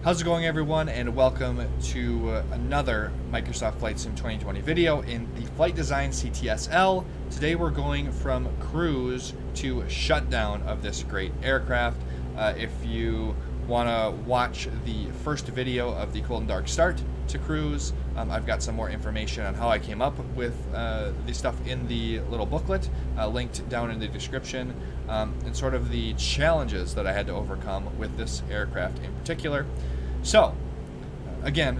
How's it going, everyone, and welcome to another Microsoft Flight Sim 2020 video in the Flight Design CTSL. Today we're going from cruise to shutdown of this great aircraft. If you want to watch the first video of the cold and dark start to cruise, I've got some more information on how I came up with the stuff in the little booklet linked down in the description, and sort of the challenges that I had to overcome with this aircraft in particular. So, again,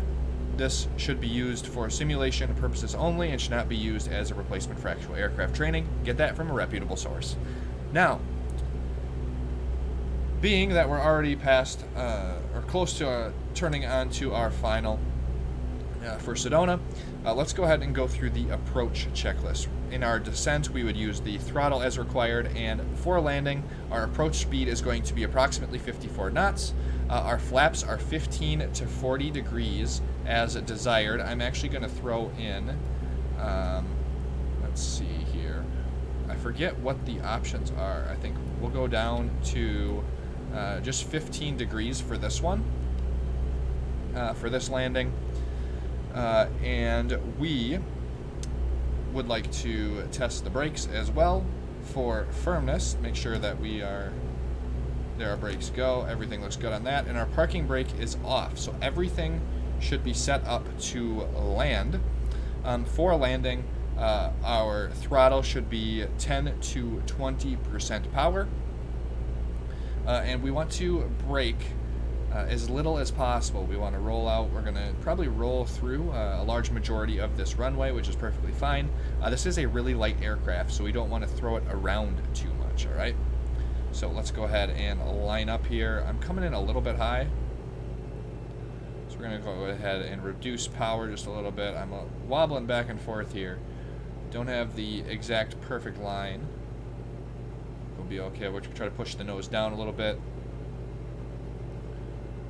this should be used for simulation purposes only and should not be used as a replacement for actual aircraft training. Get that from a reputable source. Now, being that we're already past or close to turning on to our final for Sedona, let's go ahead and go through the approach checklist. In our descent, we would use the throttle as required, and for landing, our approach speed is going to be approximately 54 knots. Our flaps are 15 to 40 degrees as desired. I'm actually going to throw in, let's see here, I forget what the options are. I think we'll go down to just 15 degrees for this one, for this landing. And we would like to test the brakes as well for firmness. Make sure that we are, there our brakes go, everything looks good on that, and our parking brake is off, so everything should be set up to land. For landing, our throttle should be 10 to 20% power, and we want to brake as little as possible. We want to roll out. We're going to probably roll through a large majority of this runway, which is perfectly fine. This is a really light aircraft, so we don't want to throw it around too much, all right? So let's go ahead and line up here. I'm coming in a little bit high, so we're going to go ahead and reduce power just a little bit. I'm wobbling back and forth here. Don't have the exact perfect line. We'll be okay. We'll try to push the nose down a little bit.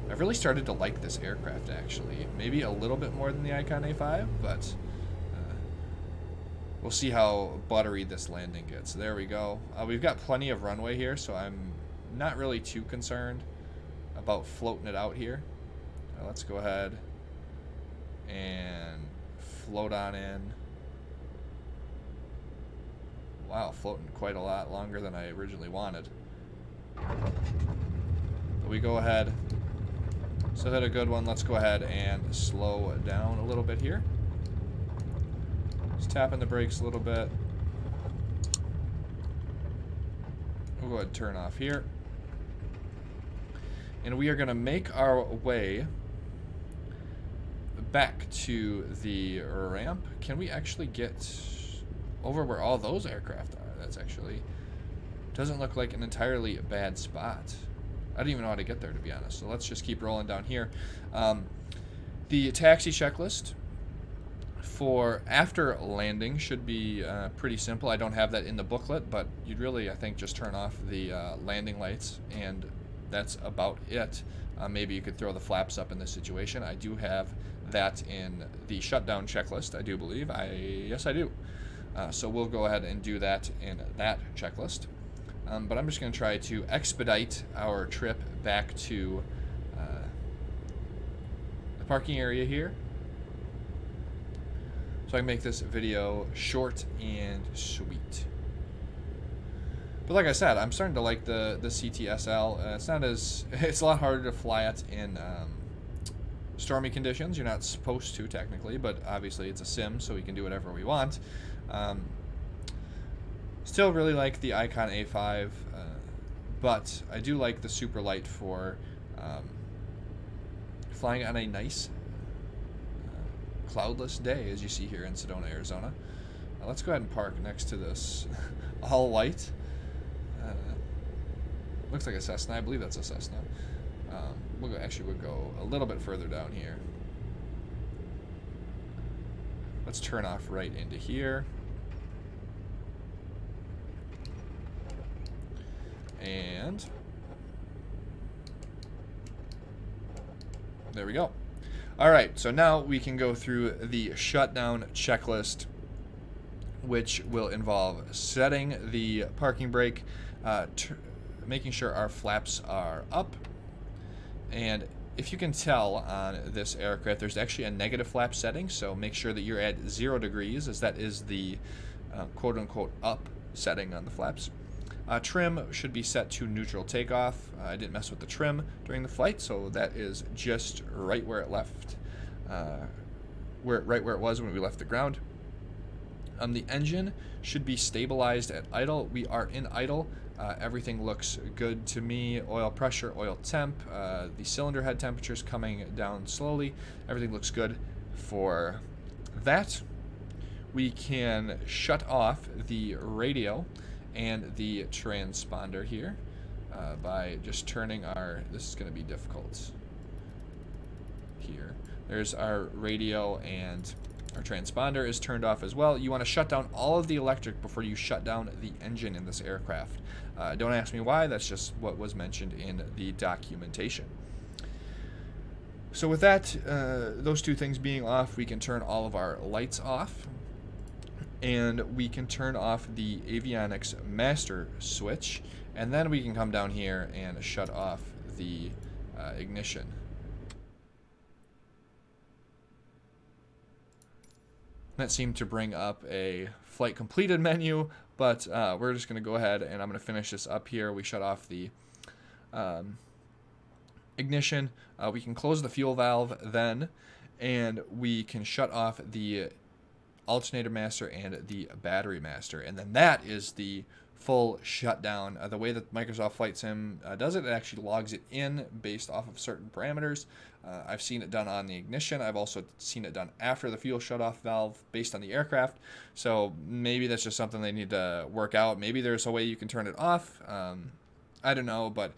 I've really started to like this aircraft, actually. Maybe a little bit more than the Icon A5, but we'll see how buttery this landing gets. There we go. We've got plenty of runway here, so I'm not really too concerned about floating it out here. Let's go ahead and float on in. Wow, floating quite a lot longer than I originally wanted. But we go ahead. So hit a good one. Let's go ahead and slow down a little bit here. Just tapping the brakes a little bit. We'll go ahead and turn off here. And we are going to make our way back to the ramp. Can we actually get over where all those aircraft are? That's actually doesn't look like an entirely bad spot. I don't even know how to get there, to be honest. So let's just keep rolling down here. The taxi checklist for after landing should be pretty simple. I don't have that in the booklet, but you'd really, I think, just turn off the landing lights, and that's about it. Maybe you could throw the flaps up in this situation. I do have that in the shutdown checklist, I do believe. Yes, I do. So we'll go ahead and do that in that checklist. But I'm just going to try to expedite our trip back to the parking area here, so I can make this video short and sweet. But like I said, I'm starting to like the CTSL. It's a lot harder to fly it in stormy conditions. You're not supposed to, technically, but obviously it's a sim, so we can do whatever we want. Still really like the Icon A5, but I do like the super light for flying on a nice cloudless day, as you see here in Sedona, Arizona. Let's go ahead and park next to this all white. Looks like a Cessna. I believe that's a Cessna. We'll go a little bit further down here. Let's turn off right into here. And there we go. All right, so now we can go through the shutdown checklist, which will involve setting the parking brake, making sure our flaps are up, and if you can tell on this aircraft, there's actually a negative flap setting, so make sure that you're at 0 degrees, as that is the quote-unquote up setting on the flaps. Trim should be set to neutral takeoff. I didn't mess with the trim during the flight, so that is just right where it left, right where it was when we left the ground. The engine should be stabilized at idle. We are in idle. Everything looks good to me. Oil pressure, oil temp, the cylinder head temperature is coming down slowly. Everything looks good for that. We can shut off the radio and the transponder here by just turning our, this is going to be difficult here. There's our radio, and our transponder is turned off as well. You want to shut down all of the electric before you shut down the engine in this aircraft. Don't ask me why, that's just what was mentioned in the documentation. So with that, those two things being off, we can turn all of our lights off, and we can turn off the avionics master switch, and then we can come down here and shut off the ignition. That seemed to bring up a flight completed menu, but we're just going to go ahead and I'm going to finish this up here. We shut off the ignition. We can close the fuel valve then, and we can shut off the alternator master and the battery master, and then that is the full shutdown. The way that Microsoft Flight Sim does it, it actually logs it in based off of certain parameters. I've seen it done on the ignition. I've also seen it done after the fuel shutoff valve based on the aircraft. So maybe that's just something they need to work out. Maybe there's a way you can turn it off. I don't know. But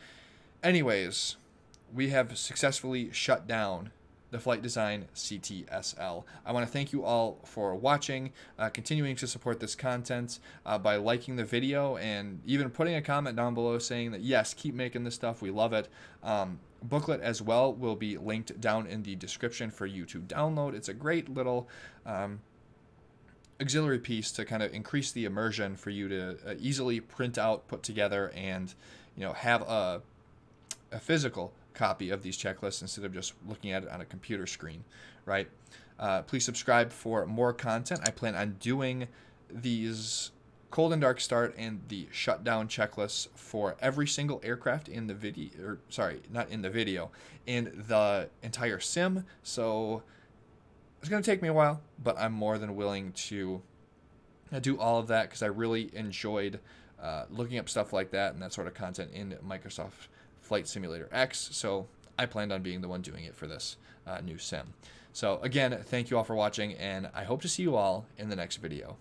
anyways, we have successfully shut down the Flight Design CTSL. I want to thank you all for watching, continuing to support this content by liking the video and even putting a comment down below saying that yes, keep making this stuff, we love it. Booklet as well will be linked down in the description for you to download. It's a great little auxiliary piece to kind of increase the immersion for you to easily print out, put together, and have a physical copy of these checklists instead of just looking at it on a computer screen, right? Please subscribe for more content. I plan on doing these cold and dark start and the shutdown checklists for every single aircraft in the video, or sorry, not in the video, in the entire sim. So it's going to take me a while, but I'm more than willing to do all of that because I really enjoyed looking up stuff like that and that sort of content in Microsoft Flight Simulator X, so I planned on being the one doing it for this new sim. So again, thank you all for watching, and I hope to see you all in the next video.